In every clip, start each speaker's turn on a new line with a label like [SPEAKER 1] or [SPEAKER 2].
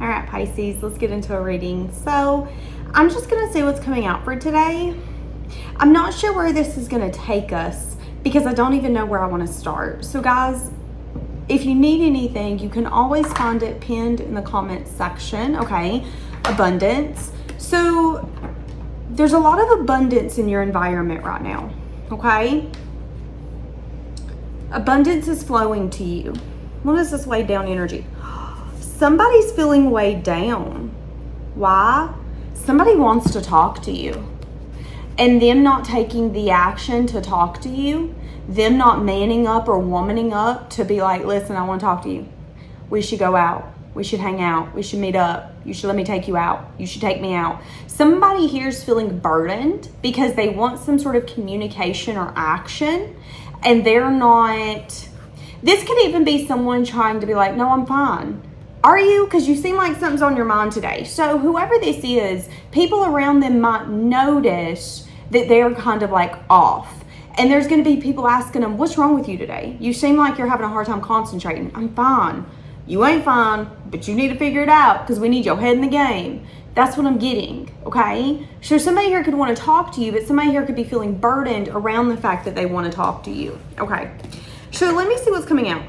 [SPEAKER 1] All right, Pisces, let's get into a reading. So I'm just going to say what's coming out for today. I'm not sure where this is going to take us because I don't even know where I want to start. So guys, if you need anything, you can always find it pinned in the comments section, okay? Abundance. So there's a lot of abundance in your environment right now, okay? Abundance is flowing to you. What is this weighed down energy? Somebody's feeling weighed down. Why? Somebody wants to talk to you. And them not taking the action to talk to you, them not manning up or womaning up to be like, listen, I want to talk to you. We should go out. We should hang out. We should meet up. You should let me take you out. You should take me out. Somebody here is feeling burdened because they want some sort of communication or action, and they're not. This could even be someone trying to be like, no, I'm fine. Are you? Because you seem like something's on your mind today. So whoever this is, people around them might notice that they're kind of like off. And there's going to be people asking them, what's wrong with you today? You seem like you're having a hard time concentrating. I'm fine. You ain't fine, but you need to figure it out because we need your head in the game. That's what I'm getting, okay? So somebody here could want to talk to you, but somebody here could be feeling burdened around the fact that they want to talk to you, okay? So let me see what's coming out.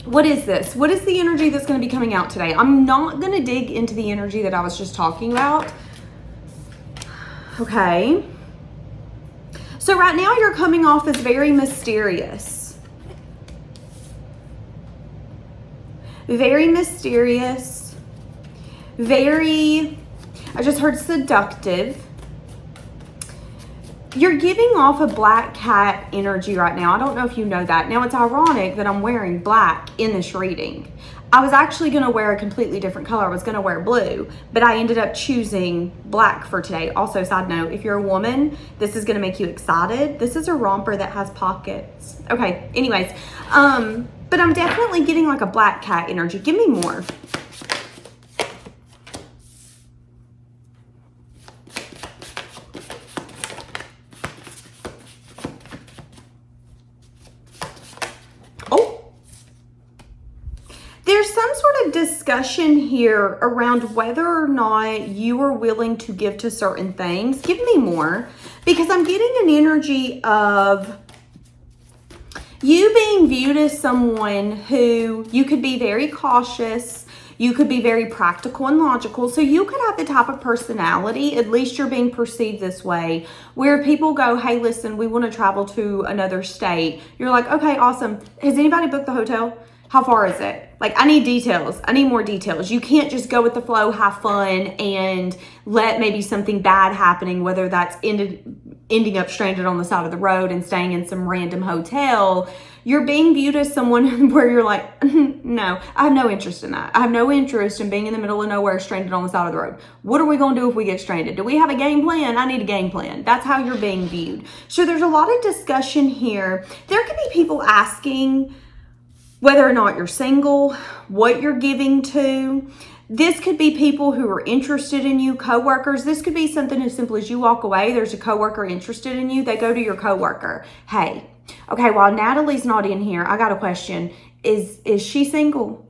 [SPEAKER 1] What is this? What is the energy that's going to be coming out today? I'm not going to dig into the energy that I was just talking about. Okay. So right now you're coming off as very mysterious. Very mysterious. Very, I just heard seductive. You're giving off a black cat energy right now. I don't know if you know that. Now, it's ironic that I'm wearing black in this reading. I was actually going to wear a completely different color. I was going to wear blue, but I ended up choosing black for today. Also, side note, if you're a woman, this is going to make you excited. This is a romper that has pockets. Okay, anyways, but I'm definitely getting like a black cat energy. Give me more. There's some sort of discussion here around whether or not you are willing to give to certain things. Give me more, because I'm getting an energy of you being viewed as someone who you could be very cautious. You could be very practical and logical. So you could have the type of personality, at least you're being perceived this way, where people go, hey, listen, we want to travel to another state. You're like, okay, awesome. Has anybody booked the hotel? How far is it? Like, I need details. I need more details. You can't just go with the flow, have fun, and let maybe something bad happening, whether that's ending up stranded on the side of the road and staying in some random hotel. You're being viewed as someone where you're like, no, I have no interest in that. I have no interest in being in the middle of nowhere stranded on the side of the road. What are we going to do if we get stranded? Do we have a game plan? I need a game plan. That's how you're being viewed. So there's a lot of discussion here. There could be people asking whether or not you're single, what you're giving to. This could be people who are interested in you, coworkers. This could be something as simple as you walk away, there's a coworker interested in you, they go to your coworker. Hey, okay, while Natalie's not in here, I got a question. Is she single?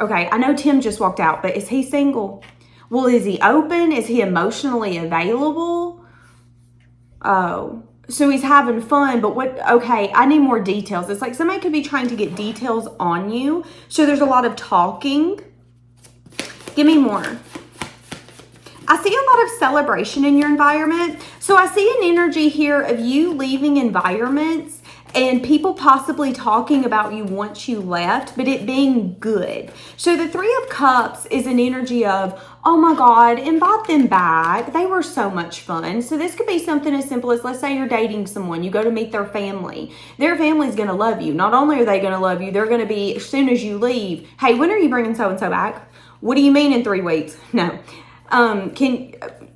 [SPEAKER 1] Okay, I know Tim just walked out, but is he single? Well, is he open? Is he emotionally available? Oh, so he's having fun, but what, okay, I need more details. It's like somebody could be trying to get details on you. So there's a lot of talking. Give me more. I see a lot of celebration in your environment. So I see an energy here of you leaving environments and people possibly talking about you once you left, but it being good. So the Three of Cups is an energy of, oh my God, invite them back. They were so much fun. So this could be something as simple as, let's say you're dating someone, you go to meet their family. Their family's going to love you. Not only are they going to love you, they're going to be, as soon as you leave, hey, when are you bringing so-and-so back? What do you mean in 3 weeks? No.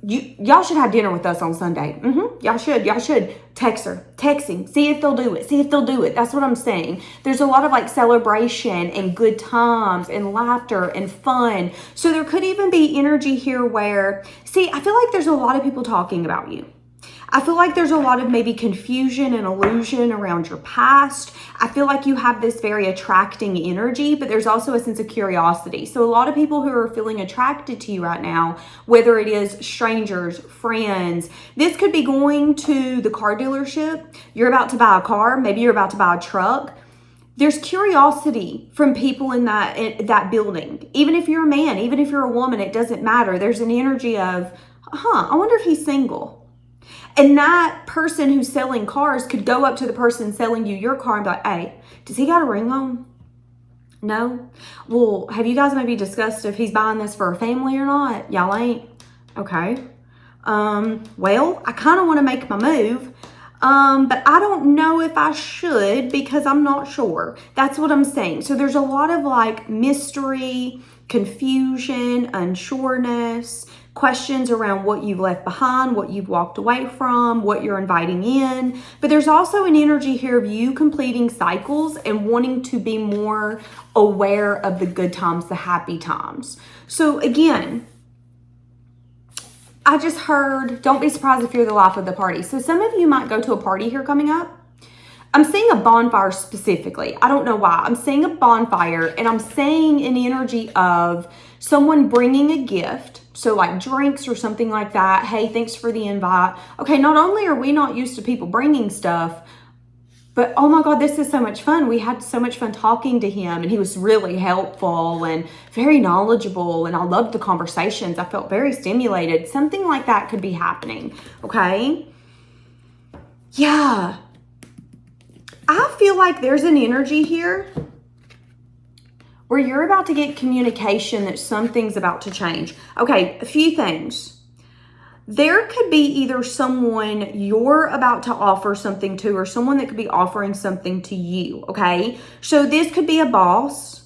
[SPEAKER 1] Y'all should have dinner with us on Sunday. Y'all should text her, text him, see if they'll do it. That's what I'm saying. There's a lot of like celebration and good times and laughter and fun. So there could even be energy here where, see, I feel like there's a lot of people talking about you. I feel like there's a lot of maybe confusion and illusion around your past. I feel like you have this very attracting energy, but there's also a sense of curiosity. So a lot of people who are feeling attracted to you right now, whether it is strangers, friends, this could be going to the car dealership. You're about to buy a car. Maybe you're about to buy a truck. There's curiosity from people in that building. Even if you're a man, even if you're a woman, it doesn't matter. There's an energy of, I wonder if he's single. And that person who's selling cars could go up to the person selling you your car and be like, hey, does he got a ring on? No? Well, have you guys maybe discussed if he's buying this for a family or not? Y'all ain't? Okay. Well, I kind of want to make my move. But I don't know if I should because I'm not sure. That's what I'm saying. So there's a lot of like mystery, confusion, unsureness, questions around what you've left behind, what you've walked away from, what you're inviting in. But there's also an energy here of you completing cycles and wanting to be more aware of the good times, the happy times. So again, I just heard, don't be surprised if you're the life of the party. So some of you might go to a party here coming up. I'm seeing a bonfire specifically. I don't know why. I'm seeing a bonfire and I'm seeing an energy of someone bringing a gift. So like drinks or something like that. Hey, thanks for the invite. Okay, not only are we not used to people bringing stuff, but oh my God, this is so much fun. We had so much fun talking to him and he was really helpful and very knowledgeable. And I loved the conversations. I felt very stimulated. Something like that could be happening. Okay. Yeah. I feel like there's an energy here where you're about to get communication that something's about to change. Okay, a few things. There could be either someone you're about to offer something to or someone that could be offering something to you, okay? So this could be a boss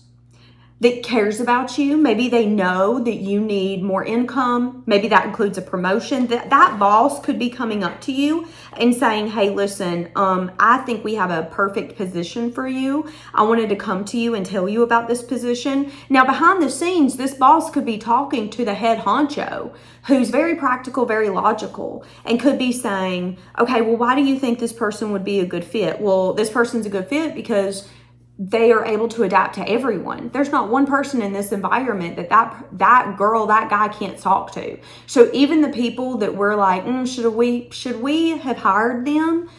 [SPEAKER 1] that cares about you. Maybe they know that you need more income. Maybe that includes a promotion. That boss could be coming up to you and saying, hey, listen, I think we have a perfect position for you. I wanted to come to you and tell you about this position. Now, behind the scenes, this boss could be talking to the head honcho, who's very practical, very logical, and could be saying, okay, well, why do you think this person would be a good fit? Well, this person's a good fit because they are able to adapt to everyone. There's not one person in this environment that girl, that guy can't talk to. So even the people that we're like, should we have hired them?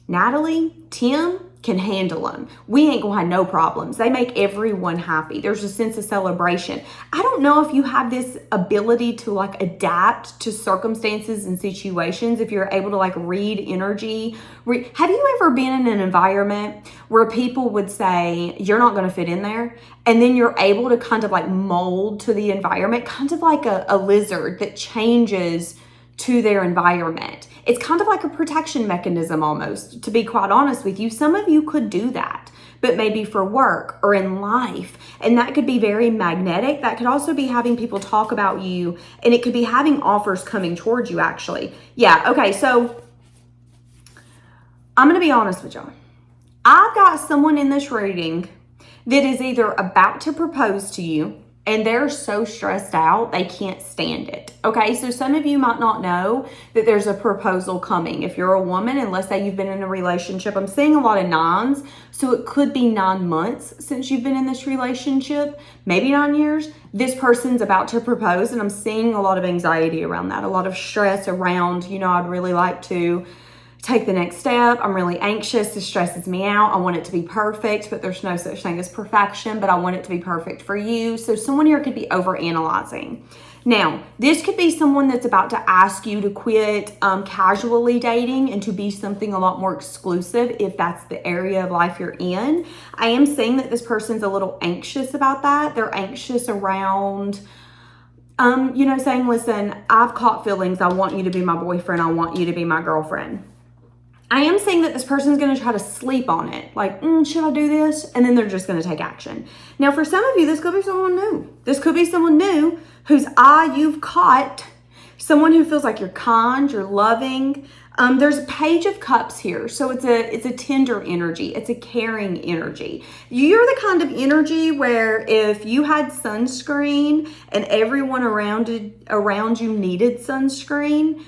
[SPEAKER 1] Natalie, Tim can handle them. We ain't gonna have no problems. They make everyone happy. There's a sense of celebration. I don't know if you have this ability to like adapt to circumstances and situations, if you're able to like read energy. Have you ever been in an environment where people would say, you're not gonna fit in there? And then you're able to kind of like mold to the environment, kind of like a lizard that changes to their environment. It's kind of like a protection mechanism almost, to be quite honest with you. Some of you could do that, but maybe for work or in life. And that could be very magnetic. That could also be having people talk about you, and it could be having offers coming towards you actually. Yeah, okay, so I'm gonna be honest with y'all. I've got someone in this reading that is either about to propose to you, and they're so stressed out, they can't stand it. Okay, so some of you might not know that there's a proposal coming. If you're a woman, and let's say you've been in a relationship, I'm seeing a lot of 9s, so it could be 9 months since you've been in this relationship, maybe 9 years. This person's about to propose, and I'm seeing a lot of anxiety around that, a lot of stress around, I'd really like to take the next step. I'm really anxious. This stresses me out. I want it to be perfect, but there's no such thing as perfection, but I want it to be perfect for you. So someone here could be overanalyzing. Now, this could be someone that's about to ask you to quit casually dating and to be something a lot more exclusive if that's the area of life you're in. I am seeing that this person's a little anxious about that. They're anxious around saying, listen, I've caught feelings. I want you to be my boyfriend. I want you to be my girlfriend. I am saying that this person's going to try to sleep on it. Like, should I do this? And then they're just going to take action. Now, for some of you, this could be someone new. This could be someone new whose eye you've caught. Someone who feels like you're kind, you're loving. There's a Page of Cups here. So it's a tender energy. It's a caring energy. You're the kind of energy where if you had sunscreen and everyone around you needed sunscreen,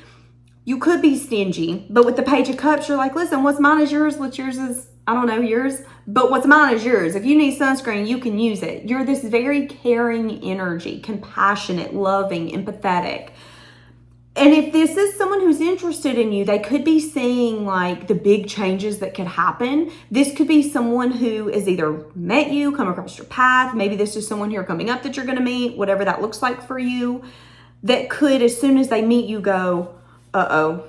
[SPEAKER 1] You could be stingy, but with the Page of Cups, you're like, listen, what's mine is yours, what's yours is, I don't know, yours, but what's mine is yours. If you need sunscreen, you can use it. You're this very caring energy, compassionate, loving, empathetic. And if this is someone who's interested in you, they could be seeing like the big changes that could happen. This could be someone who has either met you, come across your path. Maybe this is someone here coming up that you're going to meet, whatever that looks like for you, that could, as soon as they meet you, go, uh-oh,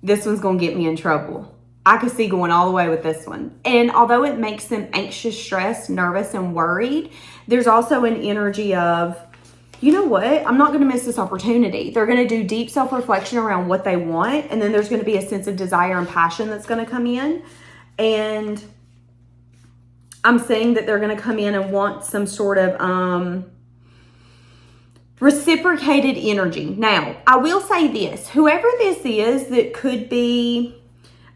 [SPEAKER 1] this one's going to get me in trouble. I could see going all the way with this one. And although it makes them anxious, stressed, nervous, and worried, there's also an energy of, you know what? I'm not going to miss this opportunity. They're going to do deep self-reflection around what they want. And then there's going to be a sense of desire and passion that's going to come in. And I'm saying that they're going to come in and want some sort of reciprocated energy. Now, I will say this. Whoever this is that could be...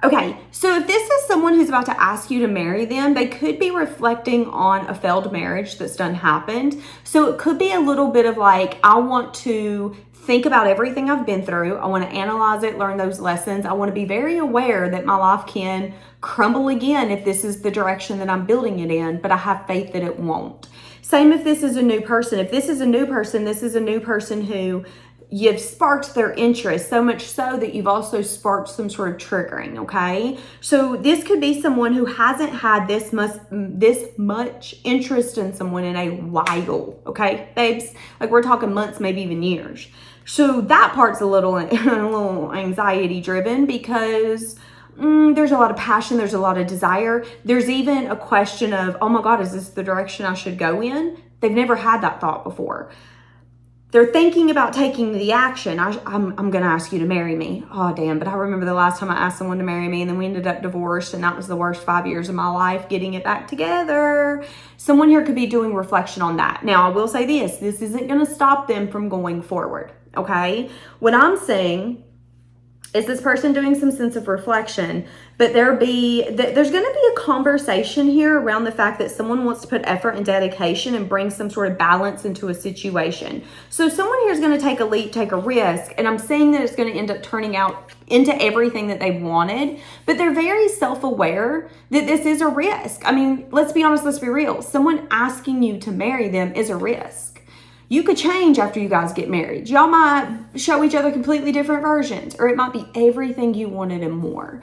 [SPEAKER 1] Okay, so if this is someone who's about to ask you to marry them, they could be reflecting on a failed marriage that's done happened. So it could be a little bit of like, I want to think about everything I've been through. I want to analyze it, learn those lessons. I want to be very aware that my life can crumble again if this is the direction that I'm building it in, but I have faith that it won't. Same if this is a new person. If this is a new person, this is a new person who you've sparked their interest, so much so that you've also sparked some sort of triggering, okay? So this could be someone who hasn't had this much interest in someone in a while, okay, babes? Like we're talking months, maybe even years. So that part's a little anxiety driven because there's a lot of passion, there's a lot of desire. There's even a question of, oh my God, is this the direction I should go in? They've never had that thought before. They're thinking about taking the action. I'm going to ask you to marry me. Oh, damn. But I remember the last time I asked someone to marry me and then we ended up divorced and that was the worst 5 years of my life, getting it back together. Someone here could be doing reflection on that. Now, I will say this isn't going to stop them from going forward, okay? What I'm saying is this person doing some sense of reflection, but there's going to be a conversation here around the fact that someone wants to put effort and dedication and bring some sort of balance into a situation. So someone here is going to take a leap, take a risk, and I'm saying that it's going to end up turning out into everything that they wanted, but they're very self-aware that this is a risk. I mean, let's be honest, let's be real. Someone asking you to marry them is a risk. You could change after you guys get married. Y'all might show each other completely different versions, or it might be everything you wanted and more.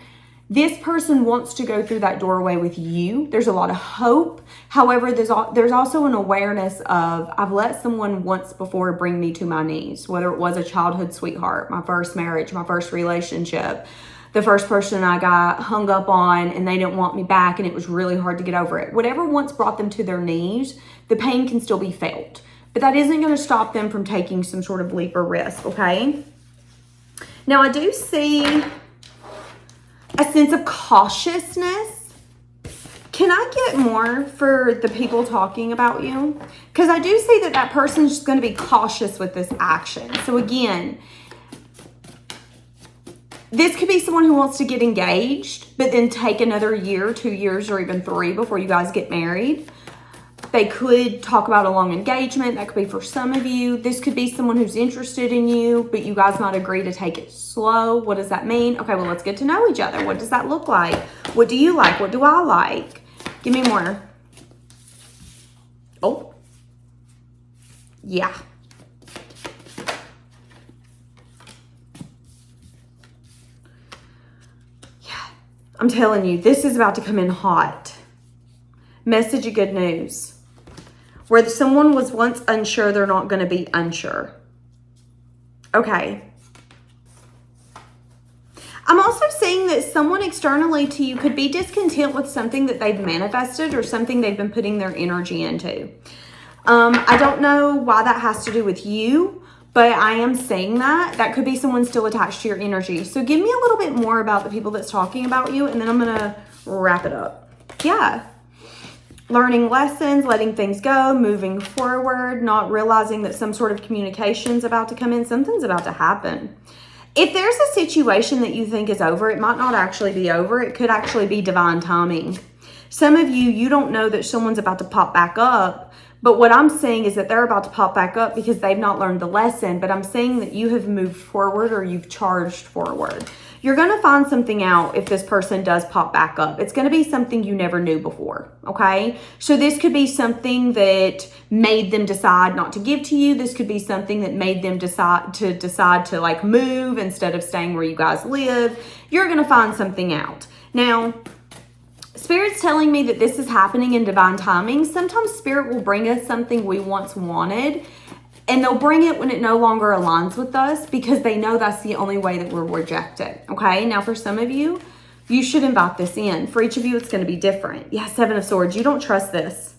[SPEAKER 1] This person wants to go through that doorway with you. There's a lot of hope. However, there's also an awareness of, I've let someone once before bring me to my knees, whether it was a childhood sweetheart, my first marriage, my first relationship, the first person I got hung up on and they didn't want me back and it was really hard to get over it. Whatever once brought them to their knees, the pain can still be felt. But that isn't going to stop them from taking some sort of leap or risk, okay? Now, I do see a sense of cautiousness. Can I get more for the people talking about you? Because I do see that person's just going to be cautious with this action. So again, this could be someone who wants to get engaged, but then take another year, 2 years, or even 3 before you guys get married. They could talk about a long engagement. That could be for some of you. This could be someone who's interested in you, but you guys might agree to take it slow. What does that mean? Okay, well, let's get to know each other. What does that look like? What do you like? What do I like? Give me more. Oh. Yeah. Yeah. I'm telling you, this is about to come in hot. Message of good news. Where someone was once unsure, they're not going to be unsure. Okay. I'm also saying that someone externally to you could be discontent with something that they've manifested or something they've been putting their energy into. I don't know why that has to do with you, but I am saying that. That could be someone still attached to your energy. So give me a little bit more about the people that's talking about you, and then I'm going to wrap it up. Yeah. Learning lessons, letting things go, moving forward, not realizing that some sort of communication's about to come in. Something's about to happen. If there's a situation that you think is over, it might not actually be over. It could actually be divine timing. Some of you, you don't know that someone's about to pop back up, But what I'm saying is that they're about to pop back up because they've not learned the lesson. But I'm saying that you have moved forward or you've charged forward. You're going to find something out if this person does pop back up. It's going to be something you never knew before, okay? So this could be something that made them decide not to give to you. This could be something that made them decide to like move instead of staying where you guys live. You're going to find something out. Now, Spirit's telling me that this is happening in divine timing. Sometimes Spirit will bring us something we once wanted, and they'll bring it when it no longer aligns with us because they know that's the only way that we'll reject it, okay? Now, for some of you, you should invite this in. For each of you, it's going to be different. Yeah, Seven of Swords. You don't trust this.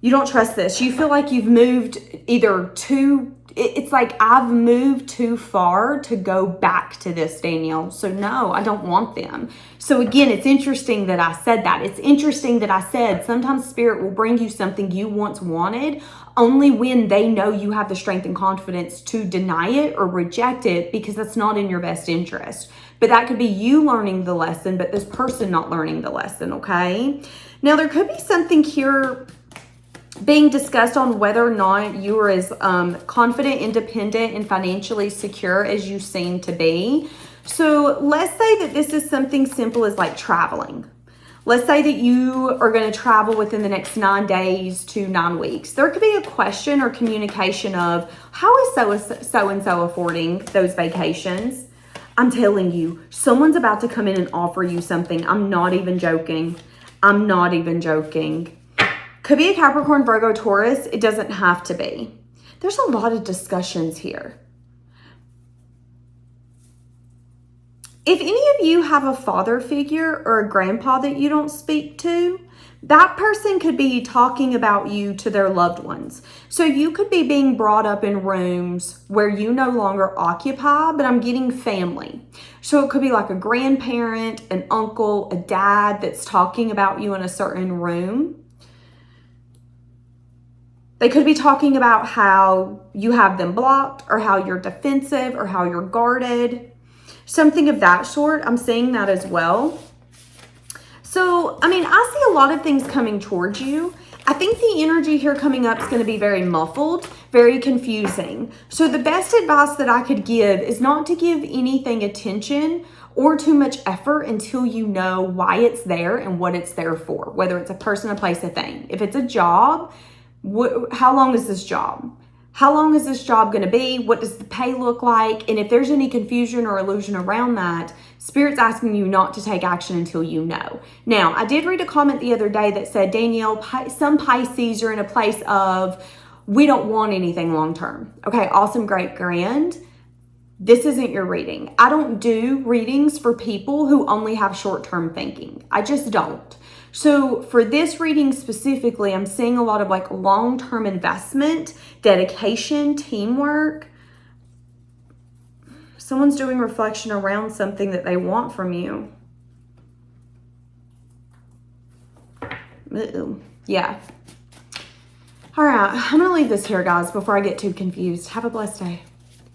[SPEAKER 1] You don't trust this. You feel like you've moved either too... It's like I've moved too far to go back to this, Danielle. So no, I don't want them. So again, it's interesting that I said that. It's interesting that I said sometimes Spirit will bring you something you once wanted only when they know you have the strength and confidence to deny it or reject it because that's not in your best interest. But that could be you learning the lesson, but this person not learning the lesson, okay? Now, there could be something here being discussed on whether or not you are as confident, independent, and financially secure as you seem to be. So let's say that this is something simple as like traveling. Let's say that you are going to travel within the next 9 days to 9 weeks. There could be a question or communication of how is so-and-so affording those vacations? I'm telling you, someone's about to come in and offer you something. I'm not even joking. I'm not even joking. Could be a Capricorn, Virgo, Taurus. It doesn't have to be. There's a lot of discussions here. If any of you have a father figure or a grandpa that you don't speak to, that person could be talking about you to their loved ones. So you could be being brought up in rooms where you no longer occupy, but I'm getting family. So it could be like a grandparent, an uncle, a dad that's talking about you in a certain room. They could be talking about how you have them blocked or how you're defensive or how you're guarded. Something of that sort. I'm seeing that as well. So, I mean, I see a lot of things coming towards you. I think the energy here coming up is going to be very muffled, very confusing. So the best advice that I could give is not to give anything attention or too much effort until you know why it's there and what it's there for, whether it's a person, a place, a thing. If it's a job, how long is this job? How long is this job going to be? What does the pay look like? And if there's any confusion or illusion around that, Spirit's asking you not to take action until you know. Now, I did read a comment the other day that said, Danielle, some Pisces are in a place of, we don't want anything long-term. Okay, awesome, great, grand. This isn't your reading. I don't do readings for people who only have short-term thinking. I just don't. So for this reading specifically, I'm seeing a lot of like long-term investment, dedication, teamwork. Someone's doing reflection around something that they want from you. Uh-oh. Yeah. All right, I'm going to leave this here, guys, before I get too confused. Have a blessed day.